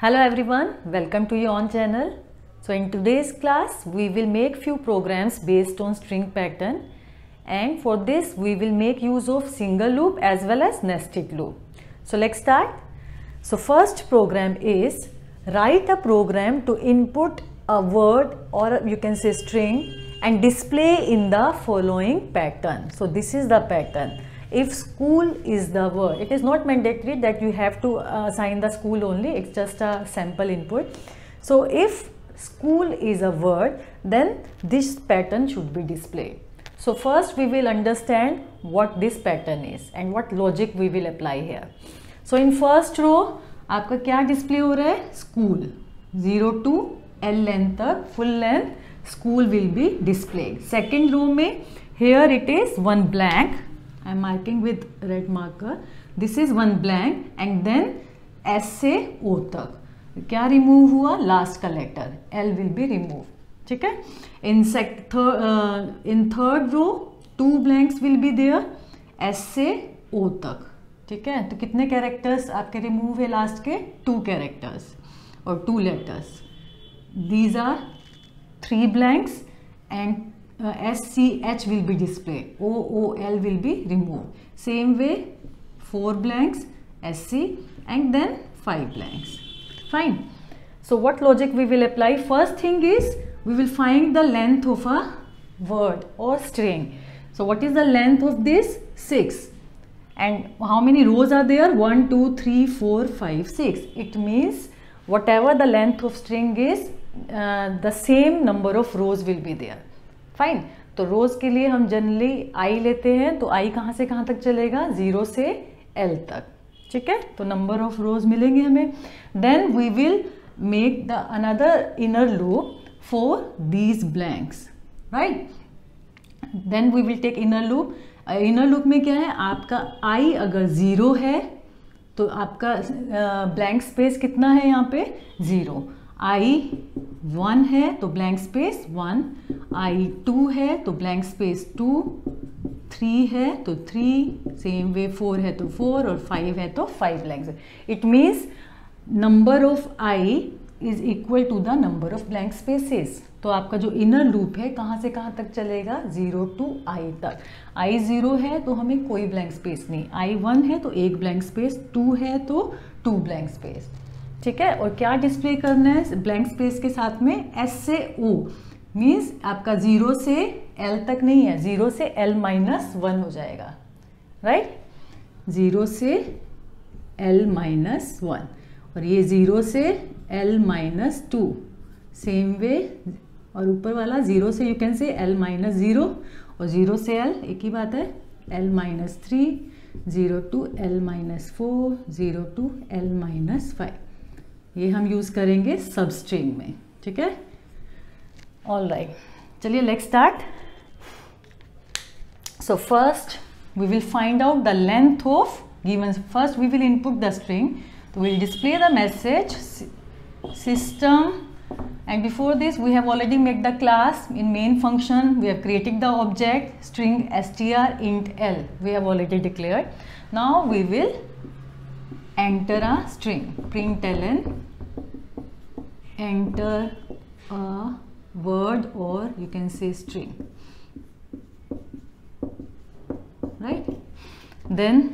Hello everyone, welcome to your own channel. So in today's class we will make few programs based on string pattern, and for this we will make use of single loop as well as nested loop. So let's start. So first program is write a program to input a word or you can say string and display in the following pattern. So this is the pattern. If school is the word, it is not mandatory that you have to assign the school only, it's just a sample input. So if school is a word, then this pattern should be displayed. So first we will understand what this pattern is and what logic we will apply here. So in first row आपका क्या display हो रहा है? School 0 to L length तक full length school will be displayed. Second row में here it is one blank. I am marking with red marker. This is one blank and then S से O तक क्या remove हुआ? Last का letter L will be removed. ठीक है. In third row two blanks will be there S से O तक. ठीक है. तो कितने कैरेक्टर्स आपके रिमूव है? लास्ट के 2 कैरेक्टर्स और 2 letters. These are 3 blanks and SCH will be displayed. OOL will be removed. Same way 4 blanks SC and then 5 blanks. Fine. So what logic we will apply? First thing is we will find the length of a word or string. So what is the length of this? 6. And how many rows are there? 1, 2, 3, 4, 5, 6. It means whatever the length of string is, the same number of rows will be there. Fine. तो रोज के लिए हम generally I लेते हैं, तो आई कहाँ से कहाँ तक चलेगा? 0 से L तक. ठीक है. तो नंबर ऑफ रोज मिलेंगे हमें. Then we will make the another inner loop for these blanks. Right. Then we will take inner loop. Inner loop में क्या है? आपका आई अगर 0 है तो आपका ब्लैंक स्पेस कितना है यहाँ पे? 0. आई 1 है तो ब्लैंक स्पेस 1. आई 2 है तो ब्लैंक स्पेस 2. 3 है तो 3. सेम वे 4 है तो 4 और 5 है तो 5 blanks. It means number of i is equal to the number of blank spaces. तो आपका जो इनर लूप है कहाँ से कहाँ तक चलेगा? 0 to I तक. आई 0 है तो हमें कोई ब्लैंक स्पेस नहीं. आई 1 है तो 1 ब्लैंक स्पेस. 2 है तो 2 ब्लैंक स्पेस. ठीक है. और क्या डिस्प्ले करना है ब्लैंक स्पेस के साथ में? S से O मीन्स आपका 0 से L तक नहीं है, 0 से L-1 हो जाएगा. राइट. 0 से L-1 और ये 0 से L-2. Same way. और ऊपर वाला 0 से यू कैन से L-0 और 0 से L एक ही बात है. L-3, 0 to L-4, 0 to L-5. ये हम यूज करेंगे सब स्ट्रिंग में. ठीक है. All right. चलिए let's start. So first we will find out the length of given. First we will input the string. तो will display the message system. And before this we have already made the class in main function. We have created the object string str int L. We have already declared. Now we will enter a string. Println enter a word or you can say string. Right. Then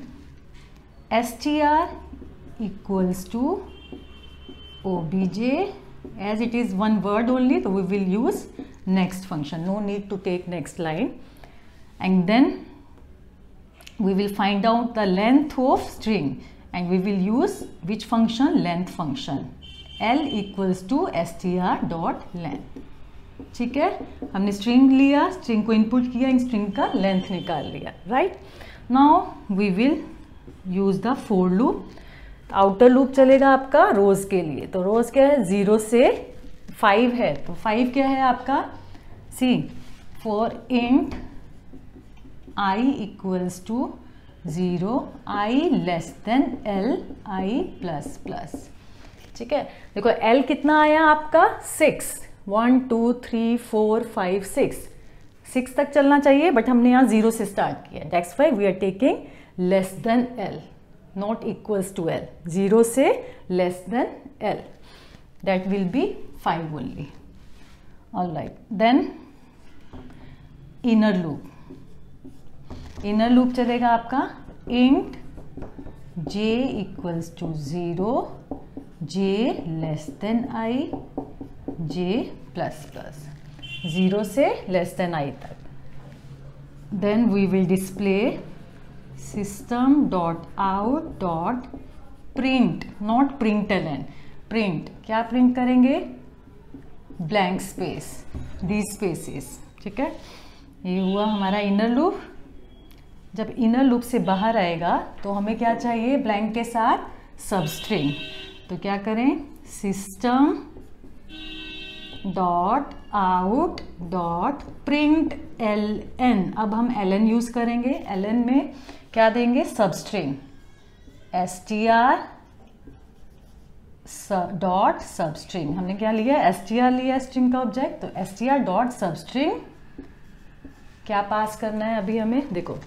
str equals to obj. As it is one word only, so we will use next function. No need to take next line. And then we will find out the length of string and we will use which function? Length function. L equals to str dot length. ठीक है. हमने string लिया, string को input किया, string का length निकाल लिया. Right. Now we will use the for loop. Outer loop चलेगा आपका रोज के लिए. तो रोज क्या है? 0 से 5 है तो 5 क्या है आपका? C for int I equals to 0, I less than L, I plus plus. ठीक है. देखो L कितना आया आपका? 6. 1 2 3 4 5 6 तक चलना चाहिए बट हमने यहाँ 0 से स्टार्ट किया. That's why we are taking less than L. not equals to L, 0 से less than L, that will be 5 only. All right, then inner loop. Inner loop चलेगा आपका int j equals to 0, j less than I, j plus plus, 0 से less than I तक. Then we will display system dot out dot print, not println, print. क्या print करेंगे? Blank space, these spaces. ठीक है, ये हुआ हमारा inner loop. जब इनर लूप से बाहर आएगा तो हमें क्या चाहिए? ब्लैंक के साथ सबस्ट्रिंग. तो क्या करें? System dot out dot print ln. अब हम ln यूज करेंगे. ln में क्या देंगे? Substring str dot substring. हमने क्या लिया? str लिया स्ट्रिंग का ऑब्जेक्ट. तो str डॉट सबस्ट्रिंग क्या पास करना है अभी हमें? देखो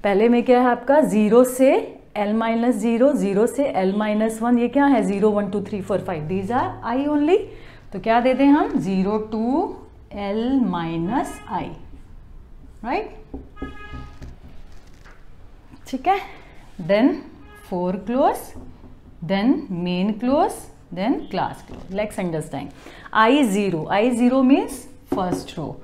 पहले में क्या है आपका? 0 से l माइनस 0, 0 से l माइनस 1. ये क्या है? 0 1 2 3 4 5, दीज आर i ओनली. तो क्या दे दें हम? 0 to l minus i, right? ठीक है. Then for close, then main close, then class close. Let's understand. I0 means first row.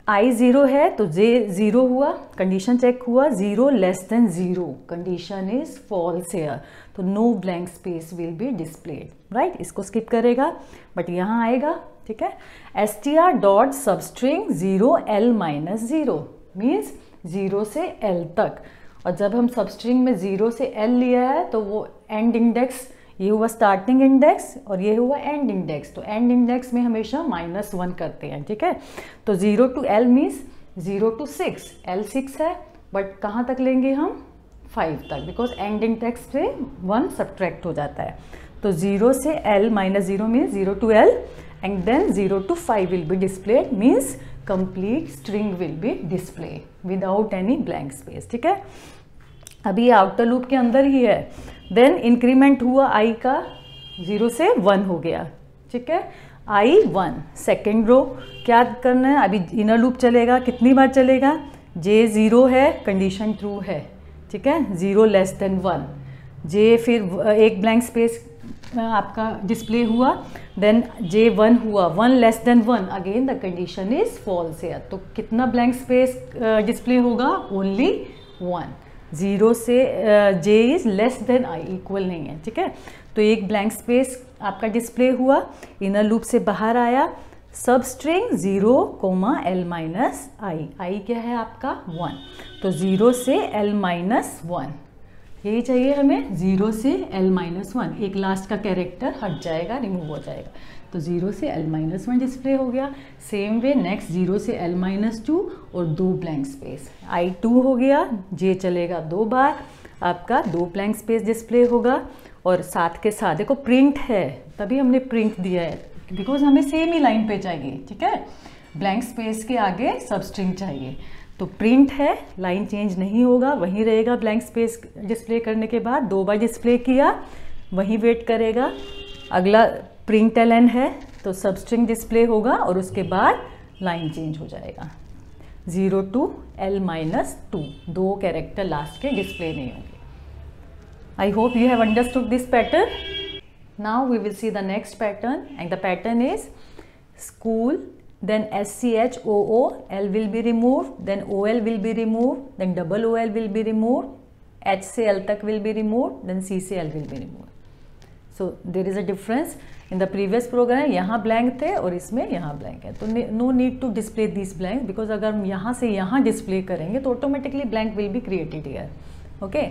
I0 है तो J 0 हुआ, कंडीशन चेक हुआ, 0 less than 0, condition is false here. तो no blank space will be displayed, right? इसको skip करेगा but यहाँ आएगा. ठीक है. str dot substring 0 l minus 0 means 0 से l तक. और जब हम सबस्ट्रिंग में 0 से l लिया है तो वो एंड इंडेक्स, ये हुआ स्टार्टिंग इंडेक्स और ये हुआ एंड इंडेक्स. तो एंड इंडेक्स में हमेशा -1 करते हैं. ठीक है. तो 0 to l means 0 to 6, l 6 है बट कहाँ तक लेंगे हम? 5 तक, बिकॉज एंड इंडेक्स से 1 सब्ट्रैक्ट हो जाता है. तो 0 से l minus 0 means 0 to l and then 0 to 5 will be displayed, means complete string will be display without any blank space. ठीक है. अभी ये आउटर लूप के अंदर ही है. देन इंक्रीमेंट हुआ i का, 0 से 1 हो गया. ठीक है. I1 second row. क्या करना है? अभी इनर लूप चलेगा. कितनी बार चलेगा? j 0 है, कंडीशन ट्रू है. ठीक है. 0 लेस देन 1, j फिर एक ब्लैंक स्पेस आपका डिस्प्ले हुआ. देन j 1 हुआ, 1 less than 1, again the condition is false है. तो कितना ब्लैंक स्पेस डिस्प्ले होगा? ओनली 1. 0 से j is less than i, equal नहीं है. ठीक है. तो एक ब्लैंक स्पेस आपका डिस्प्ले हुआ. इनर लूप से बाहर आया. सब स्ट्रिंग 0, l माइनस i क्या है आपका? 1. तो 0 से l माइनस 1 यही चाहिए हमें. 0 से l माइनस 1, एक लास्ट का कैरेक्टर हट जाएगा, रिमूव हो जाएगा. तो 0 से l माइनस 1 डिस्प्ले हो गया. सेम वे नेक्स्ट 0 से l माइनस 2 और 2 ब्लैंक स्पेस. I2 हो गया. j चलेगा 2 बार, आपका 2 ब्लैंक स्पेस डिस्प्ले होगा. और साथ के साथ देखो प्रिंट है, तभी हमने प्रिंट दिया है बिकॉज हमें सेम ही लाइन पे चाहिए. ठीक है. ब्लैंक स्पेस के आगे सबस्ट्रिंग चाहिए. तो प्रिंट है, लाइन चेंज नहीं होगा, वहीं रहेगा. ब्लैंक स्पेस डिस्प्ले करने के बाद 2 बार डिस्प्ले किया, वहीं वेट करेगा. अगला प्रिंट ln है तो सबस्ट्रिंग डिस्प्ले होगा और उसके बाद लाइन चेंज हो जाएगा. 0 to l minus 2, 2 character last के डिस्प्ले नहीं होंगे. I hope you have understood this pattern. Now we will see the next pattern and the pattern is school, then SCHOO, L will be removed, then OL will be removed, then double OL will be removed, H से L तक will be removed, then C से L will be removed. So there is a difference. In the previous program यहाँ blank थे और इसमें यहाँ blank है. तो no need to display these blanks because अगर हम यहाँ से यहाँ display करेंगे तो automatically blank will be created here. Okay?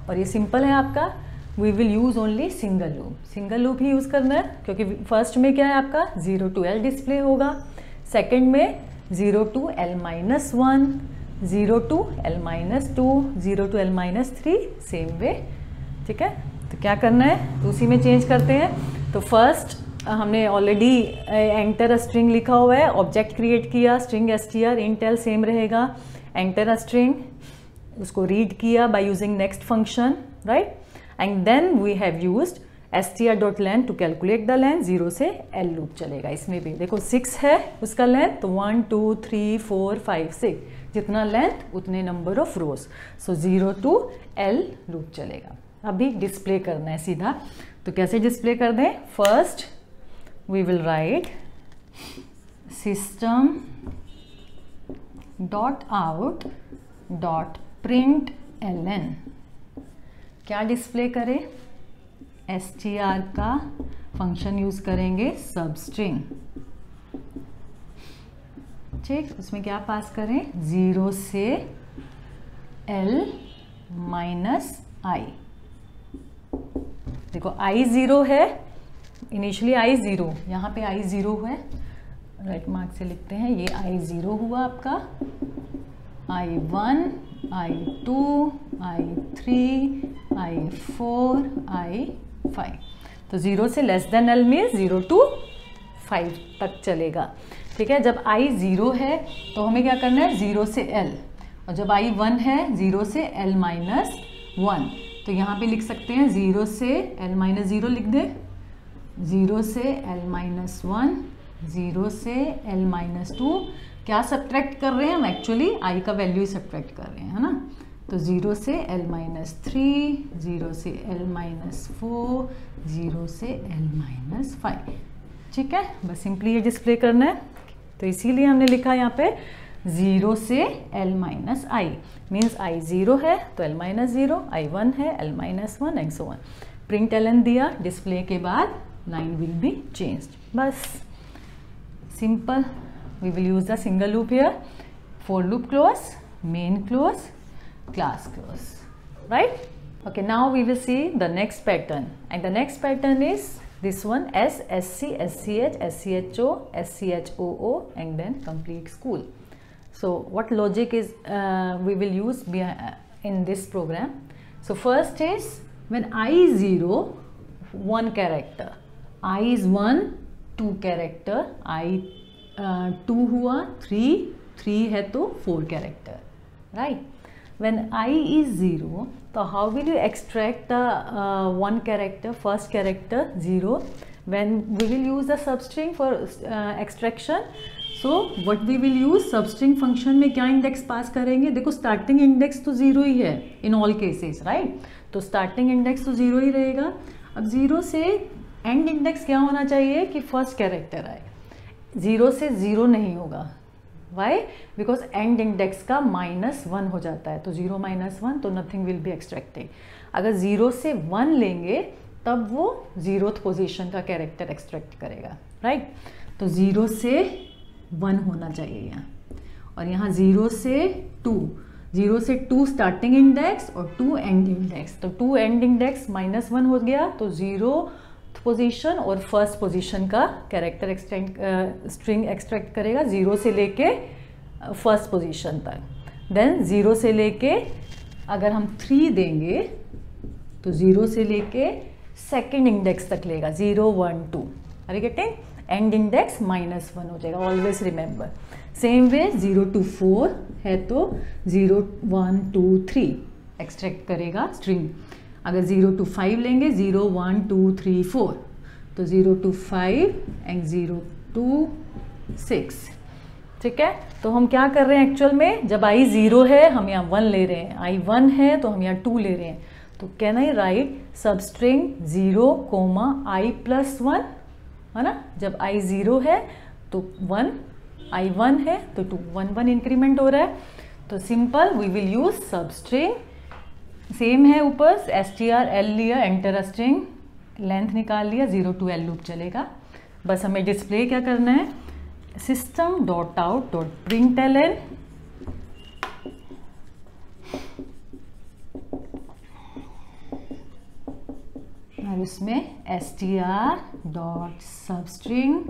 और ये simple है आपका. We will use only single loop. Single loop he use करना है क्योंकि first में क्या है आपका 0 to L display होगा. सेकेंड में 0 to l minus 1, 0 to l minus 2, 0 to l minus 3, same way. ठीक है. तो क्या करना है? तो उसी में चेंज करते हैं. तो फर्स्ट हमने ऑलरेडी एंटर अ स्ट्रिंग लिखा हुआ है, ऑब्जेक्ट क्रिएट किया, string str int l same रहेगा. एंटर अ स्ट्रिंग, उसको रीड किया by using next function. right? And then we have used str.length to calculate the length. 0 से l loop चलेगा इसमें भी. देखो 6 है उसका लेंथ, तो 1 2 3 4 5 6, जितना लेंथ उतने number of rose. So 0 to l loop चलेगा. अभी डिस्प्ले करना है सीधा, तो कैसे डिस्प्ले कर दें? First we will write system dot out dot print ln. क्या डिस्प्ले करें? str का फंक्शन यूज करेंगे सबस्ट्रिंग. ठीक, उसमें क्या पास करें? 0 से l माइनस i. देखो i 0 है, इनिशियली i 0, यहाँ पे i 0 है, राइट मार्क से लिखते हैं. ये i 0 हुआ आपका, i 1, i 2, i 3, i 4, i 5. तो 0 से less than l means 0 to 5 तक चलेगा. ठीक है, जब i 0 है तो हमें क्या करना है? 0 से l. और जब i 1 है 0 से l माइनस 1. तो यहाँ पे लिख सकते हैं 0 से l माइनस 0 लिख दें, 0 से l माइनस 1, 0 से l माइनस 2. क्या सब्ट्रैक्ट कर रहे हैं हम? एक्चुअली i का वैल्यू सब्ट्रैक्ट कर रहे हैं, है ना. तो 0 से l माइनस 3, 0 से l माइनस 4, 0 से l माइनस 5. ठीक है, बस सिंपली ये डिस्प्ले करना है. तो इसीलिए हमने लिखा यहाँ पे 0 से l minus i, means i 0 है तो l माइनस 0, i 1 है l minus 1 and so on. Print ln दिया, डिस्प्ले के बाद लाइन विल बी चेंज्ड. बस simple. We will use the single loop here. For loop close, main close, class close, right? Okay, now we will see the next pattern, and the next pattern is this one: S, SC, SCH, SCHO, SCHOO, and then complete school. So what logic is we will use in this program? So first is when I is 0, 1 character, I is 1, 2 character, I 2 हुआ 3 है तो 4 character, right? When I is 0, so how will you extract the one character, first character 0? When we will use the substring for extraction. So what we will use? Substring function में क्या index पास करेंगे? देखो starting index तो 0 ही है in all cases, right? तो starting index तो 0 ही रहेगा. अब 0 से एंड इंडेक्स क्या होना चाहिए कि फर्स्ट कैरेक्टर आए. 0 से 0 नहीं होगा. वाई? बिकॉज एंड इंडेक्स का -1 हो जाता है, तो 0 - 1, तो नथिंग विल बी एक्सट्रैक्टेड. अगर 0 से 1 लेंगे तब वो 0th पोजीशन का कैरेक्टर एक्सट्रैक्ट करेगा, राइट? तो 0 से 1 होना चाहिए यहाँ, और यहाँ 0 से 2, 0 से 2 स्टार्टिंग इंडेक्स और 2 एंड इंडेक्स. तो 2 एंड इंडेक्स -1 हो गया, तो 0th पोजीशन और फर्स्ट पोजीशन का कैरेक्टर स्ट्रिंग एक्सट्रैक्ट करेगा 0 से लेके फर्स्ट पोजीशन तक. देन 0 से लेके अगर हम 3 देंगे तो 0 से लेके सेकेंड इंडेक्स तक लेगा, 0 1 2. Are you getting? And index -1 हो जाएगा, always remember. Same way 0 to 4 है तो 0 1 2 3 एक्सट्रैक्ट करेगा स्ट्रिंग. अगर 0 to 5 लेंगे 0 1 2 3 4, तो 0 to 5 एंड 0 to 6. ठीक है, तो हम क्या कर रहे हैं एक्चुअल में? जब i 0 है हम यहाँ 1 ले रहे हैं, i 1 है तो हम यहाँ 2 ले रहे हैं. तो can I right substring 0, i + 1, है ना? जब i 0 है तो 1, i 1 है तो 2, 1 1 इंक्रीमेंट हो रहा है. तो simple we will use substring. Same है ऊपर str l लिया, एंटर स्ट्रिंग, लेंथ निकाल लिया, 0 to l लूप चलेगा. बस हमें डिस्प्ले क्या करना है? system dot out dot print ln, और इसमें str डॉट सबस्ट्रिंग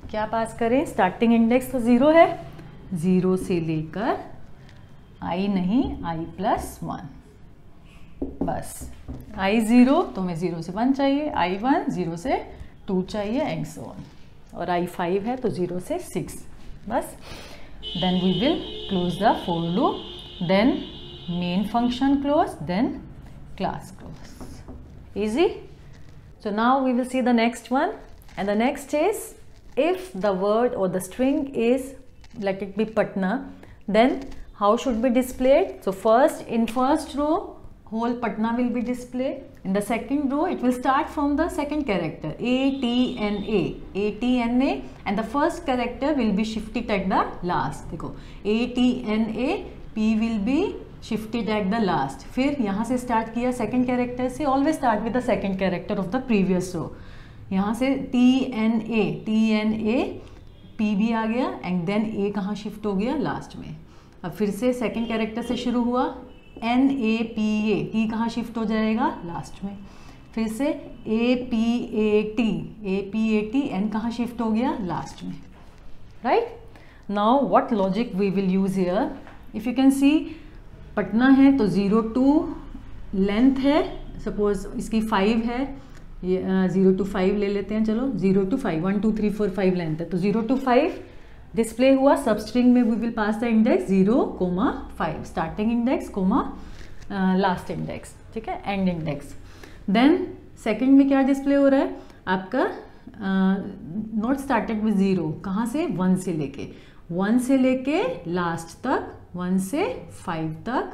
क्या पास करें? स्टार्टिंग इंडेक्स तो 0 है, 0 से लेकर i नहीं i + 1. बस i 0 तो हमें 0 से 1 चाहिए, i 1 0 से 2 चाहिए एंड सो ऑन, और i 5 है तो 0 से 6. बस then we will close the for loop. Then main function close, then class close. Easy? So now we will see the next one, and the next is if the word or the string is, let it be Patna, then how should be displayed? So first, in first row, whole Patna will be displayed. In the second row, it will start from the second character, A-T-N-A, A-T-N-A, and the first character will be shifted at the last. देखो, A-T-N-A, P will be shifted at the last. फिर यहाँ से start किया second character से, always start with the second character of the previous row. यहाँ से T-N-A, T-N-A, P भी आ गया, and then A कहाँ shift हो गया? Last में. अब फिर से second character से शुरू हुआ, N-A-P-A, T कहाँ शिफ्ट हो जाएगा? लास्ट में. फिर से A-P-A-T, A-P-A-T, N कहाँ शिफ्ट हो गया? लास्ट में. Right? Now what logic we will use here? If you can see, pattern है तो 0 to लेंथ है, सपोज इसकी 5 है, ये 0 to 5 ले लेते हैं. चलो 0 to 5, 1 2 3 4 5 लेंथ है, तो 0 to 5 डिस्प्ले हुआ. सब स्ट्रिंग में we will pass the index 0,5, starting index last index. ठीक है, एंड इंडेक्स. देन सेकंड में क्या डिस्प्ले हो रहा है आपका? नॉट स्टार्टेड विद 0, कहाँ से? 1 से लेके, 1 से लेके लास्ट तक, 1 से 5 तक,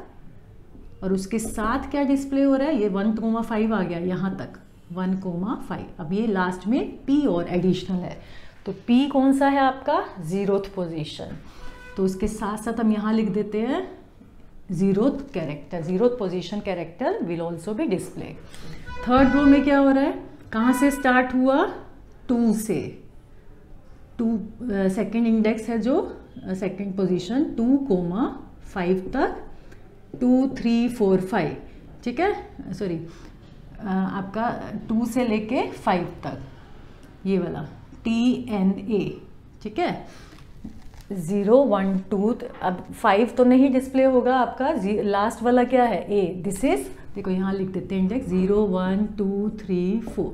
और उसके साथ क्या डिस्प्ले हो रहा है? ये 1,5 आ गया यहाँ तक, 1,5. अब ये लास्ट में P और एडिशनल है, तो P कौन सा है आपका? 0th position. तो उसके साथ साथ हम यहाँ लिख देते हैं 0th character, 0th position character will also be display. Third row में क्या हो रहा है? कहाँ से स्टार्ट हुआ? 2 से. 2 सेकेंड इंडेक्स है जो सेकेंड पोजीशन, 2,5 तक, 2 3 4 5. ठीक है, सॉरी आपका 2 से लेके 5 तक, ये वाला T-N-A. ठीक है, 0 1 2. अब 5 तो नहीं डिस्प्ले होगा आपका, लास्ट वाला क्या है? A. दिस इज, देखो यहाँ लिख देते हैं इंडेक्स 0 1 2 3 4.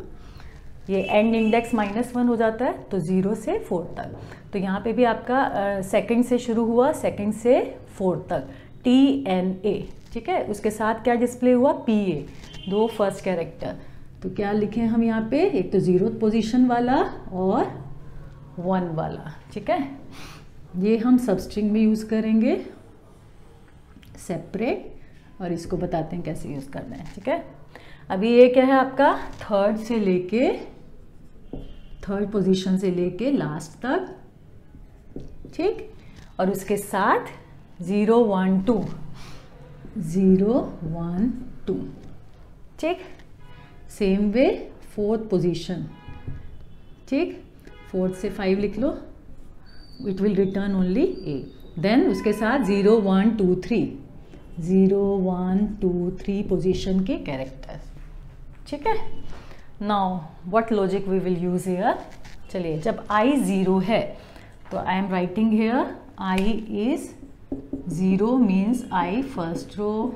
ये एंड इंडेक्स -1 हो जाता है, तो 0 से 4 तक. तो यहाँ पे भी आपका सेकंड से शुरू हुआ, सेकंड से 4 तक, T-N-A. ठीक है, उसके साथ क्या डिस्प्ले हुआ? P-A, 2 first character. तो क्या लिखें हम यहाँ पे? एक तो 0th पोजीशन वाला और 1 वाला. ठीक है, ये हम सबस्ट्रिंग में यूज़ करेंगे सेपरेट, और इसको बताते हैं कैसे यूज़ करना है. ठीक है, अभी ये क्या है आपका? थर्ड से लेके, थर्ड पोजीशन से लेके लास्ट तक. ठीक, और उसके साथ 0 1 2, 0 1 2. ठीक, सेम वे फोर्थ पोजीशन. ठीक, 4 से 5 लिख लो, it will return only A. Then उसके साथ 0 1 2 3, 0 1 2 3 पोजीशन के कैरेक्टर्स. ठीक है, now what logic we will use here? चलिए, जब I 0 है तो I am writing here I is 0 means I first row,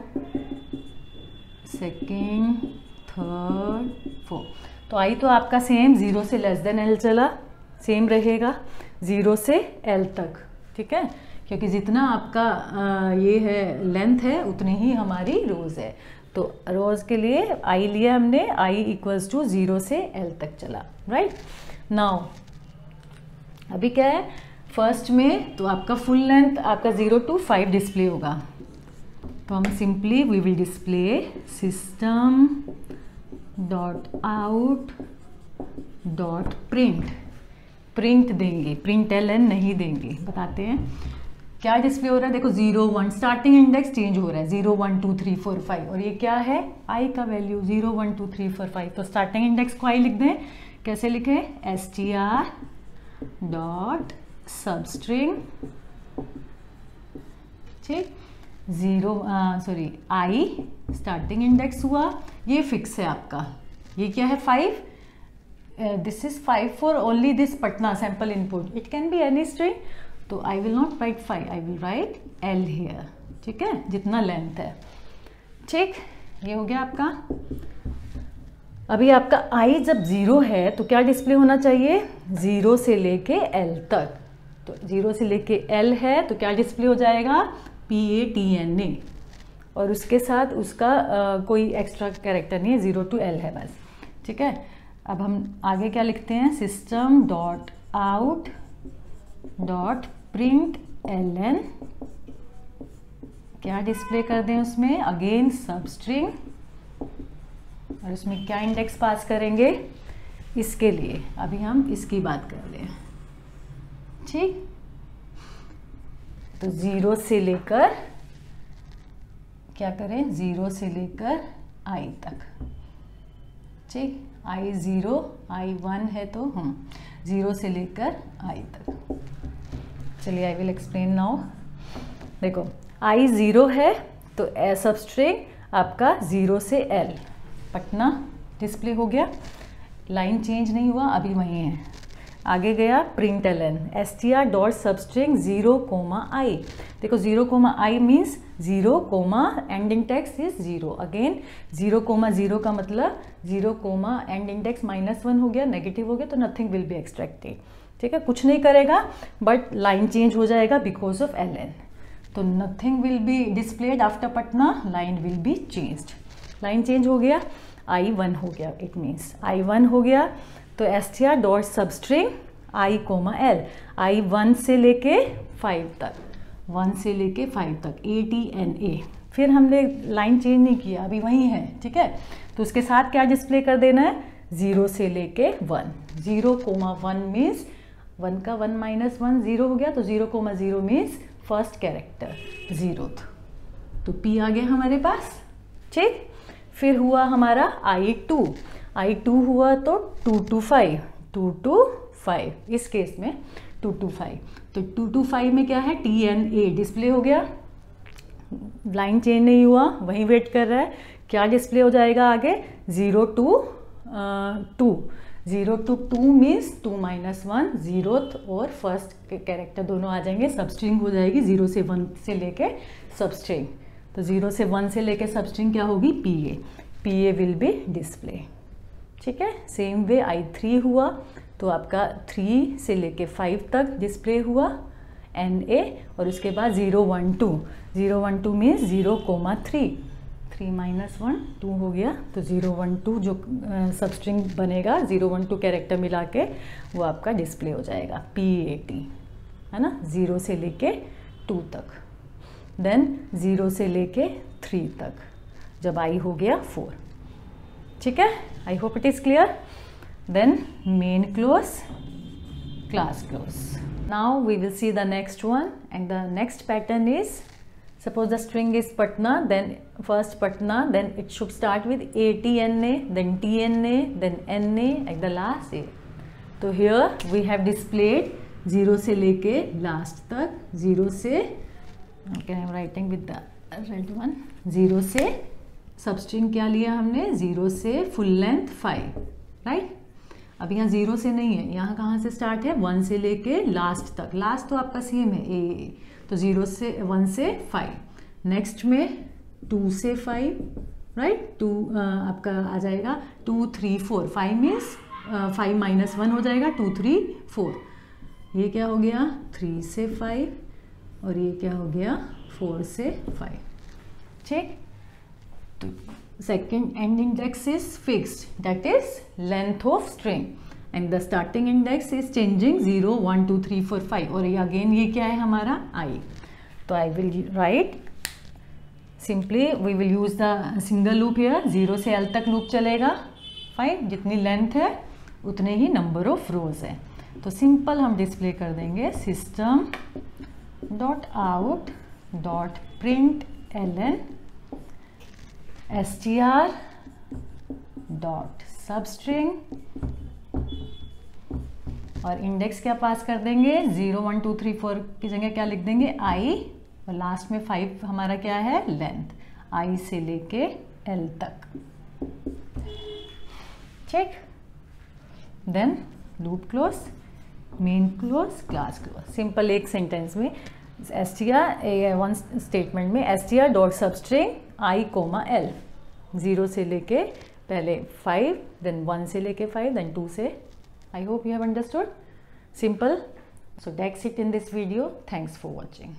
second, third, fourth. तो I तो आपका सेम 0 से लेस देन L चला, सेम रहेगा 0 से L तक. ठीक है, क्योंकि जितना आपका ये है लेंथ है, उतनी ही हमारी रोज़ है. तो रोज़ के लिए I लिया हमने, I इक्वल्स टू 0 से L तक चला. राइट, नाउ अभी क्या है? फर्स्ट में तो आपका फुल लेंथ आपका 0 to 5 डिस्प्ले होगा. तो हम simply we will display system dot out dot print देंगे, प्रिंट ln नहीं देंगे. बताते हैं क्या डिस्प्ले हो रहा है. देखो 0 1, स्टार्टिंग इंडेक्स चेंज हो रहा है, 0 1 2 3 4 5, और ये क्या है? I का वैल्यू 0 1 2 3 4 5. तो स्टार्टिंग इंडेक्स को I लिख दें. कैसे लिखें? str dot substring. ठीक, 0 सॉरी I स्टार्टिंग इंडेक्स हुआ, ये फिक्स है आपका. ये क्या है? 5. This is 5 for only this Patna sample input. It can be any string. तो I will not write 5, I will write L here. ठीक है, जितना लेंथ है. ठीक, ये हो गया आपका. अभी आपका I जब 0 है तो क्या डिस्प्ले होना चाहिए? 0 से लेके L तक. तो 0 से लेके L है तो क्या डिस्प्ले हो जाएगा? PATNA. और उसके साथ उसका कोई एक्स्ट्रा कैरेक्टर नहीं है, 0 to L है बस, ठीक है। अब हम आगे क्या लिखते हैं, system dot out dot print ln, क्या डिस्प्ले कर दें उसमें, अगेन सब स्ट्रिंग, और उसमें क्या इंडेक्स पास करेंगे, इसके लिए अभी हम इसकी बात कर रहे हैं, ठीक। तो 0 से लेकर क्या करें, 0 से लेकर I तक, ठीक। I0 I1 है तो 0 से लेकर I तक। चलिए आई विल एक्सप्लेन नाउ। देखो I0 है तो सब स्ट्रिंग आपका 0 से L पटना डिस्प्ले हो गया, लाइन चेंज नहीं हुआ, अभी वही है। आगे गया प्रिंट ln str डॉट सब स्ट्रिंग 0, I। देखो 0, I means 0, and index is 0। Again 0, 0 का मतलब 0, एंड इंडेक्स -1 हो गया, नेगेटिव हो गया, तो नथिंग विल बी एक्सट्रैक्टेड, ठीक है। कुछ नहीं करेगा बट लाइन चेंज हो जाएगा बिकॉज ऑफ ln, तो nothing will be displayed after Patna, line will be changed. Line change हो गया, I1 हो गया, इट मीन्स I1 हो गया, तो str dot substring I, L, I1 से लेके 5 तक, 1 से लेके 5 तक, ATNA। फिर हमने लाइन चेंज नहीं किया, अभी वही है, ठीक है। तो उसके साथ क्या डिस्प्ले कर देना है, 0 से लेके 1, 0, 1 मीन्स 1 का 1 - 1 0 हो गया, तो 0, 0 मीन्स फर्स्ट कैरेक्टर 0th, तो P आ गया हमारे पास, ठीक। फिर हुआ हमारा I2 हुआ तो 2 to 5, 2 to 5, इस केस में 2 to 5, तो 2 to 5 में क्या है, TNA डिस्प्ले हो गया, लाइन चेंज नहीं हुआ, वहीं वेट कर रहा है, क्या डिस्प्ले हो जाएगा आगे, 0 to 2, 0 to 2 मीन्स 2 - 1, 0th और फर्स्ट कैरेक्टर दोनों आ जाएंगे, सब स्ट्रिंग हो जाएगी 0 से 1 से लेके सब स्ट्रिंग, तो 0 से 1 से लेके सब स्ट्रिंग क्या होगी, PA विल बी डिस्प्ले, ठीक है। सेम वे I3 हुआ तो आपका 3 से लेके 5 तक डिस्प्ले हुआ NA, और उसके बाद 0, 1, 2 मीन्स 0, 3, 3 - 1 2 हो गया, तो 0, 1, 2 जो सब स्ट्रिंग बनेगा 0, 1, 2 कैरेक्टर मिला के वो आपका डिस्प्ले हो जाएगा, PAT, है ना, 0 से लेके 2 तक, देन 0 से लेके 3 तक, जब I हो गया 4, ठीक है। I hope it is clear. Then main close, class close. Now we will see the next one, and the next pattern is, suppose the string is Patna, then first Patna, then it should start with ATNA, then TNA, then NA, at the last A. तो here we have displayed 0 से लेके last तक, 0 से, okay I am writing with the red one, 0 से सब string क्या लिया हमने, 0 से फुल लेंथ 5, राइट। अब यहाँ 0 से नहीं है, यहाँ कहाँ से स्टार्ट है, 1 से लेके लास्ट तक, लास्ट तो आपका सेम है A, तो 0 से 1 से 5, नेक्स्ट में 2 से 5, राइट, 2 आपका आ जाएगा 2, 3, 4, 5 मीन्स 5 - 1 हो जाएगा, 2, 3, 4, ये क्या हो गया 3 से 5, और ये क्या हो गया 4 से 5, ठीक। तो second and index is fixed, that is length of string, and the starting index is changing 0, 1, 2, 3, 4, 5, और ये अगेन ये क्या है हमारा I। तो I will write simply, we will use the single loop here, 0 से L तक लूप चलेगा, फाइन, जितनी लेंथ है उतने ही नंबर ऑफ रोज है। तो सिंपल हम डिस्प्ले कर देंगे system dot out dot print ln str dot सब स्ट्रिंग, और इंडेक्स क्या पास कर देंगे, 0, 1, 2, 3, 4 की जगह क्या लिख देंगे I, और लास्ट में 5 हमारा क्या है लेंथ, I से लेके L तक, ठीक। Then loop close, main close, class close, simple एक सेंटेंस में str, वन स्टेटमेंट में str dot substring I, L, 0 से लेके पहले 5, देन 1 से लेके 5, देन 2 से। I hope you have understood. Simple. So that's it in this video. Thanks for watching.